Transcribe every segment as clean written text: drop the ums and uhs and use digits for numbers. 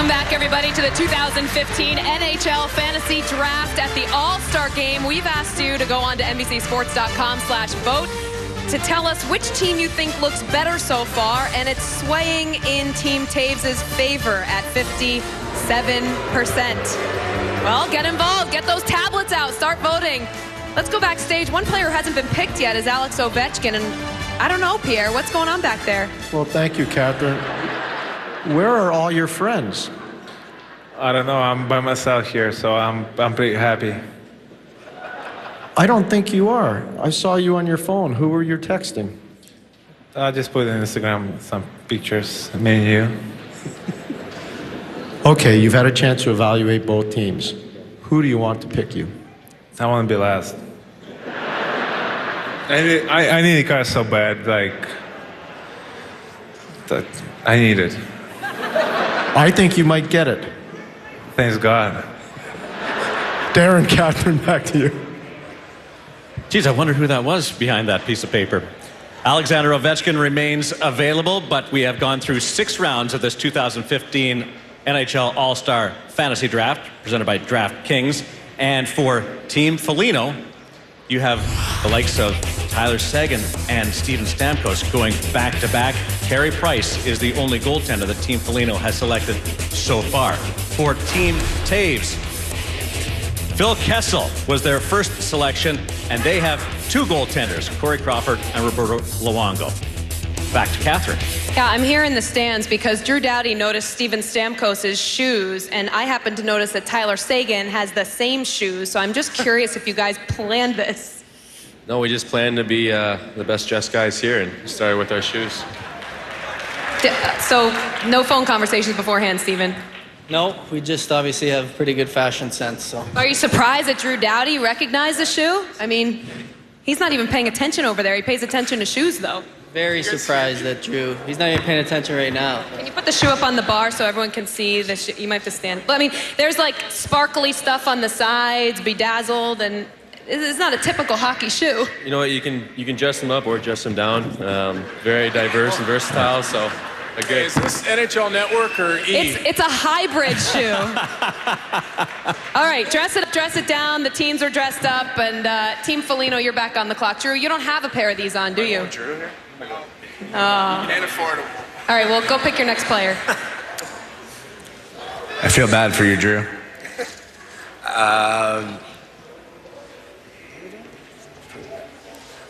Welcome back, everybody, to the 2015 NHL Fantasy Draft. At the All-Star Game, we've asked you to go on to NBCSports.com/vote to tell us which team you think looks better so far, and it's swaying in Team Taves' favor at 57%. Well, get involved. Get those tablets out. Start voting. Let's go backstage. One player who hasn't been picked yet is Alex Ovechkin, and I don't know, Pierre, what's going on back there? Well, thank you, Catherine. Where are all your friends? I don't know. I'm by myself here, so I'm pretty happy. I don't think you are. I saw you on your phone. Who were you texting? I just put on Instagram some pictures, me and you. Okay, you've had a chance to evaluate both teams. Who do you want to pick you? I want to be last. I need a car so bad, like, that I need it. I think you might get it. Thanks God. Darren, Catherine, back to you. Geez, I wonder who that was behind that piece of paper. Alexander Ovechkin remains available, but we have gone through 6 rounds of this 2015 NHL All-Star Fantasy Draft, presented by DraftKings. And for Team Foligno, you have the likes of Tyler Seguin and Steven Stamkos going back-to-back. Carey Price is the only goaltender that Team Foligno has selected so far. For Team Taves, Phil Kessel was their first selection, and they have 2 goaltenders, Corey Crawford and Roberto Luongo. Back to Catherine. Yeah, I'm here in the stands because Drew Doughty noticed Steven Stamkos' shoes, and I happen to notice that Tyler Seguin has the same shoes, so I'm just curious if you guys planned this. No, we just planned to be the best dressed guys here and started with our shoes. So, no phone conversations beforehand, Steven? No, we just obviously have pretty good fashion sense, so. Are you surprised that Drew Doughty recognized the shoe? I mean, he's not even paying attention over there. He pays attention to shoes, though. Very surprised that Drew, he's not even paying attention right now. Can you put the shoe up on the bar so everyone can see the shoe? You might have to stand. But I mean, there's like sparkly stuff on the sides, bedazzled, and it's not a typical hockey shoe. You know what, you can dress them up or dress them down. Very diverse and versatile, so okay. Is this NHL Network or E? It's a hybrid shoe. All right, dress it down. The teams are dressed up, and Team Foligno, you're back on the clock. Drew, you don't have a pair of these on, do you? Drew here? Oh. Can't afford them. All right, well, go pick your next player. I feel bad for you, Drew.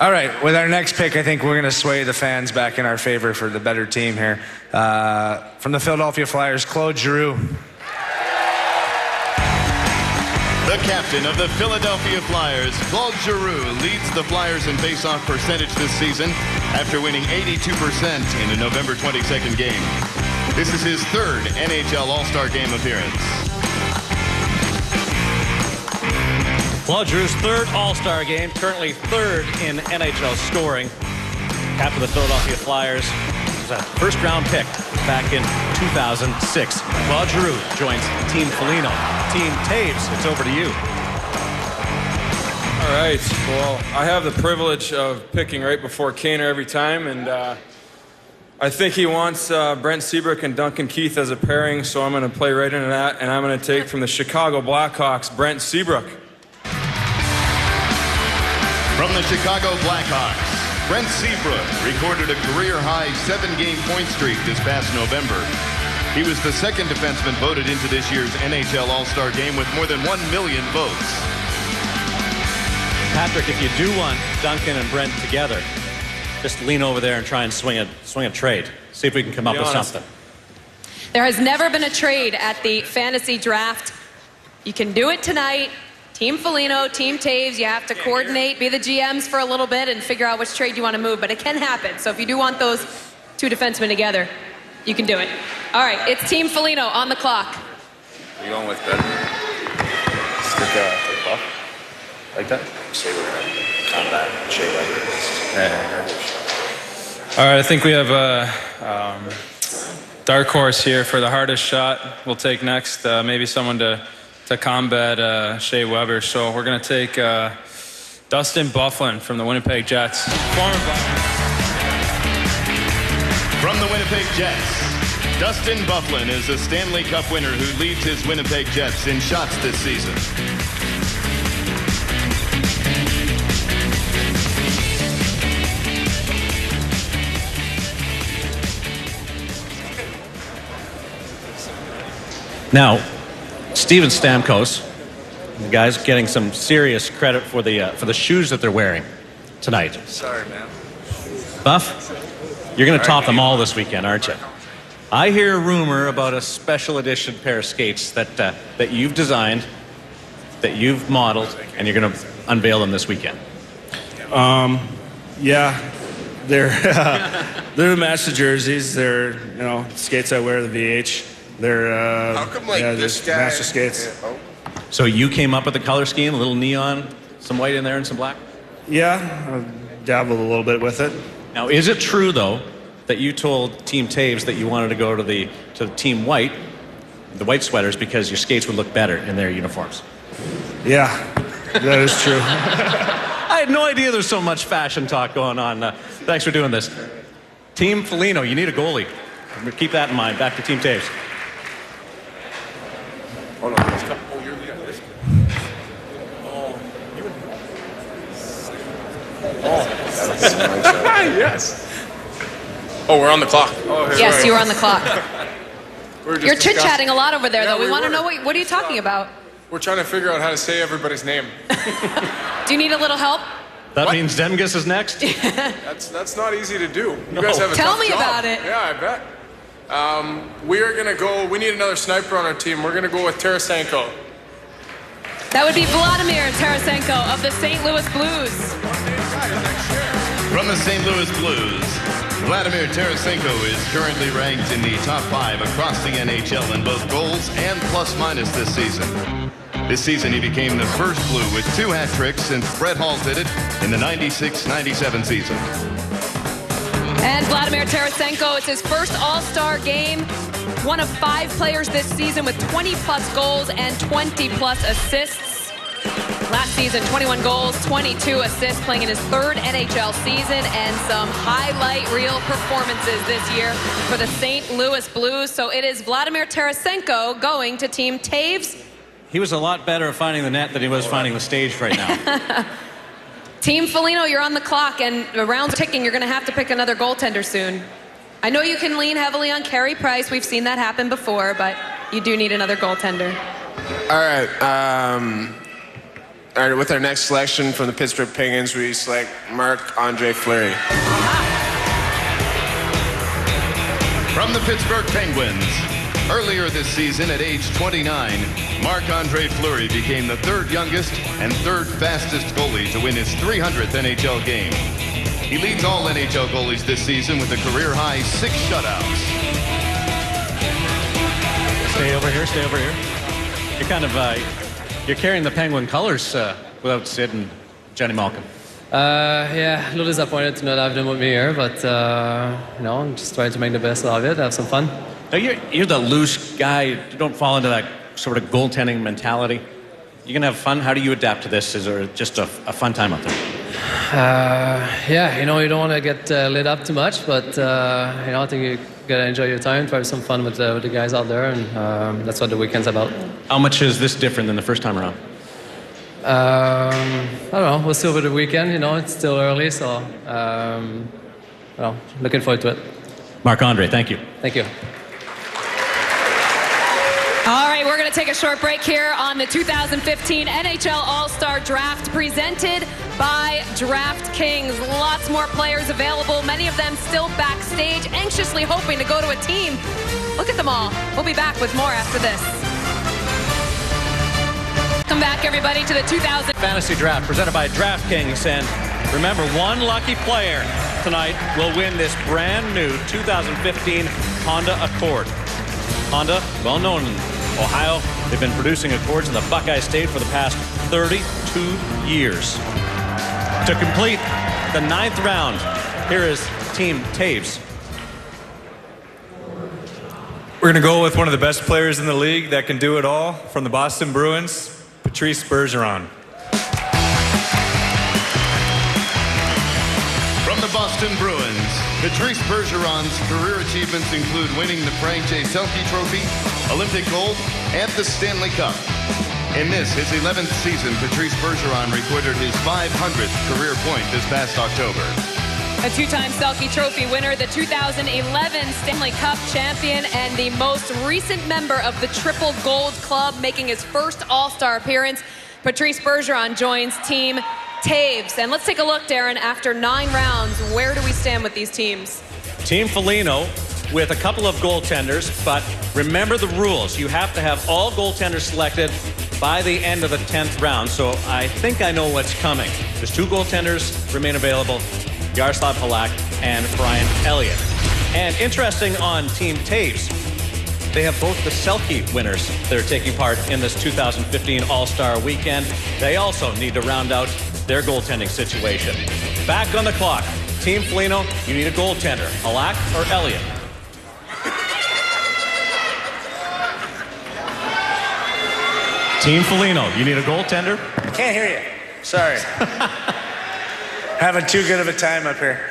All right, with our next pick, I think we're going to sway the fans back in our favor for the better team here. From the Philadelphia Flyers, Claude Giroux. The captain of the Philadelphia Flyers, Claude Giroux, leads the Flyers in face-off percentage this season after winning 82% in a November 22nd game. This is his 3rd NHL All-Star Game appearance. Claude Giroux's 3rd All-Star Game, currently 3rd in NHL scoring. Captain of the Philadelphia Flyers was a first-round pick back in 2006. Claude Giroux joins Team Foligno. Team Taves, it's over to you. All right, well, I have the privilege of picking right before Kaner every time, and I think he wants Brent Seabrook and Duncan Keith as a pairing, so I'm going to play right into that, and I'm going to take from the Chicago Blackhawks, Brent Seabrook. From the Chicago Blackhawks, Brent Seabrook recorded a career-high 7-game point streak this past November. He was the 2nd defenseman voted into this year's NHL All-Star Game with more than 1 million votes. Patrick, if you do want Duncan and Brent together, just lean over there and try and swing a trade. See if we can come up with something. There has never been a trade at the fantasy draft. You can do it tonight. Team Foligno, Team Taves, you have to coordinate, be the GMs for a little bit and figure out which trade you want to move, but it can happen. So if you do want those 2 defensemen together, you can do it. All right, it's Team Foligno on the clock. Are you going with Ben? Stick off? Like that? Say we're going to combat Shea Weber. All right, I think we have a dark horse here for the hardest shot. We'll take next, maybe someone to combat Shea Weber. So we're going to take Dustin Byfuglien from the Winnipeg Jets. From the Winnipeg Jets, Dustin Byfuglien is a Stanley Cup winner who leads his Winnipeg Jets in shots this season. Now, Steven Stamkos, the guy's getting some serious credit for the shoes that they're wearing tonight. Sorry, man. Buff, you're going to top them all this weekend, aren't you? I hear a rumor about a special edition pair of skates that you've designed, that you've modeled, and you're going to unveil them this weekend. Yeah, they're they're match the jerseys. They're skates I wear, the VH. They're how come like this guy? master skates. Yeah, oh. So you came up with the color scheme, a little neon, some white in there and some black? Yeah, I dabbled a little bit with it. Now, is it true, though, that you told Team Taves that you wanted to go to the Team White, the white sweaters, because your skates would look better in their uniforms? Yeah, that is true. I had no idea there's so much fashion talk going on. Thanks for doing this. Team Foligno, you need a goalie. Keep that in mind. Back to Team Taves. Oh no, let's come. Oh, you're the this. Oh, yes. Oh, we're on the clock. Oh, Yes, right. you were on the clock. We're just You're chit-chatting discussing- a lot over there, Yeah, though. We want to were. know what are you talking about? We're trying to figure out how to say everybody's name. Do you need a little help? That What? means Demgus is next? That's not easy to do. You No. guys have a Tell tough me job. about it. Yeah, I bet. We are gonna go. We need another sniper on our team. We're gonna go with Tarasenko. That would be Vladimir Tarasenko of the St. Louis Blues. From the St. Louis Blues, Vladimir Tarasenko is currently ranked in the top 5 across the NHL in both goals and plus-minus this season. This season, he became the first Blue with 2 hat tricks since Brett Hall did it in the 96-97 season. And Vladimir Tarasenko, it's his first All-Star game. One of 5 players this season with 20-plus goals and 20-plus assists. Last season, 21 goals, 22 assists, playing in his 3rd NHL season, and some highlight reel performances this year for the St. Louis Blues. So it is Vladimir Tarasenko going to Team Taves. He was a lot better at finding the net than he was finding the stage right now. Team Foligno, you're on the clock, and the round's ticking. You're going to have to pick another goaltender soon. I know you can lean heavily on Carey Price. We've seen that happen before, but you do need another goaltender. All right. All right. With our next selection from the Pittsburgh Penguins, we select Marc-Andre Fleury. From the Pittsburgh Penguins, earlier this season at age 29, Marc-Andre Fleury became the 3rd youngest and 3rd fastest goalie to win his 300th NHL game. He leads all NHL goalies this season with a career-high 6 shutouts. Stay over here, stay over here. You're kind of, you're carrying the Penguin colors without Sid and Jenny Malkin. Yeah, a little disappointed to not have them with me here, but I'm just trying to make the best of it, have some fun. Now you're the loose guy. You don't fall into that sort of goaltending mentality. You gonna have fun? How do you adapt to this? Is there just a fun time out there? Yeah, you don't want to get lit up too much, but I think you gotta enjoy your time, try some fun with the guys out there, and that's what the weekend's about. How much is this different than the first time around? I don't know. We'll see over the weekend. It's still early, so looking forward to it. Marc-Andre, thank you. Thank you. All right, we're going to take a short break here on the 2015 NHL All-Star Draft presented by DraftKings. Lots more players available, many of them still backstage, anxiously hoping to go to a team. Look at them all. We'll be back with more after this. Welcome back, everybody, to the 2000 Fantasy Draft presented by DraftKings. And remember, one lucky player tonight will win this brand new 2015 Honda Accord. Honda, well known in Ohio, they've been producing Accords in the Buckeye State for the past 32 years. To complete the 9th round, here is Team Taves. We're going to go with one of the best players in the league that can do it all, from the Boston Bruins, Patrice Bergeron. From the Boston Bruins, Patrice Bergeron's career achievements include winning the Frank J. Selke Trophy, Olympic gold, and the Stanley Cup. In this, his 11th season, Patrice Bergeron recorded his 500th career point this past October. A two-time Selke Trophy winner, the 2011 Stanley Cup champion, and the most recent member of the Triple Gold Club, making his first All-Star appearance. Patrice Bergeron joins Team Taves. And let's take a look, Darren, after 9 rounds, where do we stand with these teams? Team Foligno with a couple of goaltenders, but remember the rules. You have to have all goaltenders selected by the end of the 10th round, so I think I know what's coming. There's 2 goaltenders remain available, Yaroslav Halak and Brian Elliott. And interesting on Team Taves, they have both the Selke winners that are taking part in this 2015 All-Star Weekend. They also need to round out their goaltending situation. Back on the clock, Team Foligno, you need a goaltender, Halak or Elliott? Team Foligno, you need a goaltender? Can't hear you. Sorry. Having too good of a time up here.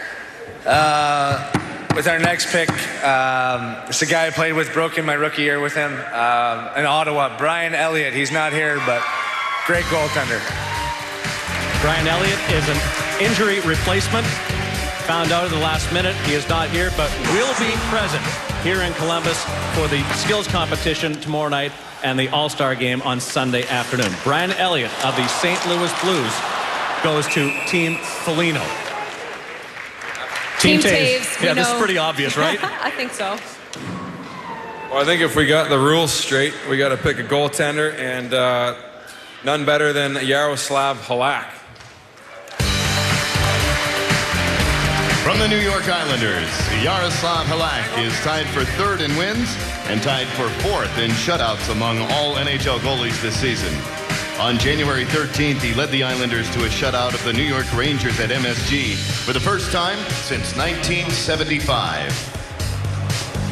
With our next pick, it's a guy I played with, broke in my rookie year with him in Ottawa, Brian Elliott. He's not here, but great goaltender. Brian Elliott is an injury replacement. Found out at the last minute he is not here, but will be present here in Columbus for the skills competition tomorrow night and the All-Star game on Sunday afternoon. Brian Elliott of the St. Louis Blues goes to Team Foligno. Team Taves. Yeah, this is pretty obvious, right? I think so. Well, I think if we got the rules straight, we got to pick a goaltender, and none better than Yaroslav Halak. From the New York Islanders, Yaroslav Halak is tied for 3rd in wins and tied for 4th in shutouts among all NHL goalies this season. On January 13th, he led the Islanders to a shutout of the New York Rangers at MSG for the first time since 1975.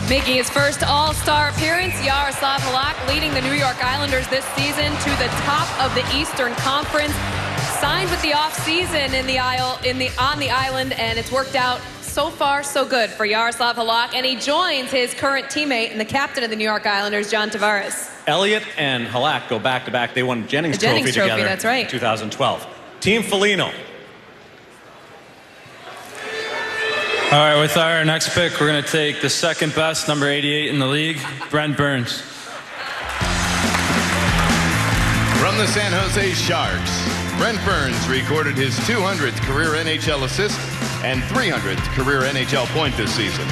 Making his first All-Star appearance, Yaroslav Halak leading the New York Islanders this season to the top of the Eastern Conference. Signed with the off-season on the island, and it's worked out so far so good for Yaroslav Halak, and he joins his current teammate and the captain of the New York Islanders, John Tavares. Elliott and Halak go back-to-back. They won Jennings Trophy together that's right. in 2012. Team Foligno. All right, with our next pick, we're going to take the second best, number 88 in the league, Brent Burns. From the San Jose Sharks, Brent Burns recorded his 200th career NHL assist and 300th career NHL point this season.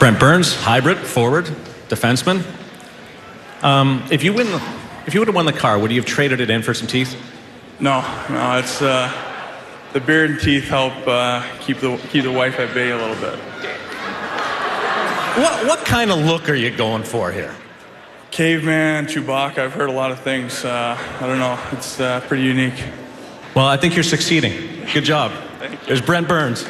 Brent Burns, hybrid, forward, defenseman. If you would have won the car, would you have traded it in for some teeth? No, it's the beard and teeth help keep the wife at bay a little bit. What kind of look are you going for here? Caveman, Chewbacca, I've heard a lot of things. I don't know, it's pretty unique. Well, I think you're succeeding. Good job. There's Brent Burns.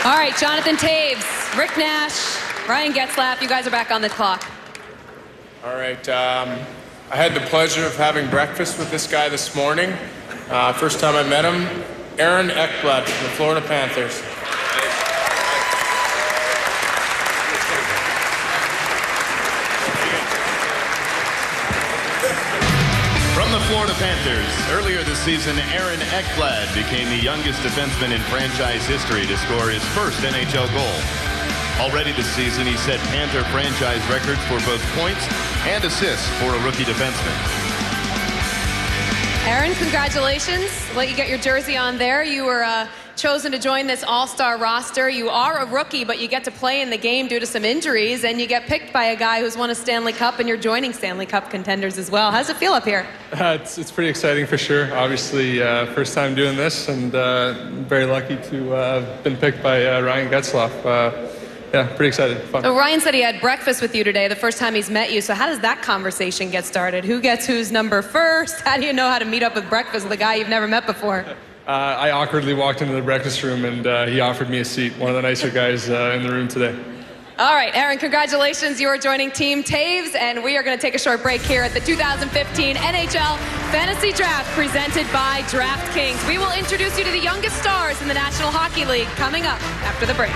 All right, Jonathan Taves, Rick Nash, Ryan Getzlaf, you guys are back on the clock. All right, I had the pleasure of having breakfast with this guy this morning. First time I met him, Aaron Ekblad from the Florida Panthers. From the Florida Panthers, earlier this season, Aaron Ekblad became the youngest defenseman in franchise history to score his first NHL goal. Already this season, he set Panther franchise records for both points and assists for a rookie defenseman. Aaron, congratulations. Let you get your jersey on there. You were chosen to join this all-star roster. You are a rookie, but you get to play in the game due to some injuries, and you get picked by a guy who's won a Stanley Cup, and you're joining Stanley Cup contenders as well. How's it feel up here? It's pretty exciting for sure. Obviously, first time doing this, and very lucky to have been picked by Ryan Getzlaf. Yeah, pretty excited. Fun. So Ryan said he had breakfast with you today, the first time he's met you. So how does that conversation get started? Who gets whose number first? How do you know how to meet up with breakfast with a guy you've never met before? I awkwardly walked into the breakfast room, and he offered me a seat. One of the nicer guys in the room today. All right, Aaron, congratulations. You are joining Team Taves, and we are going to take a short break here at the 2015 NHL Fantasy Draft presented by DraftKings. We will introduce you to the youngest stars in the National Hockey League coming up after the break.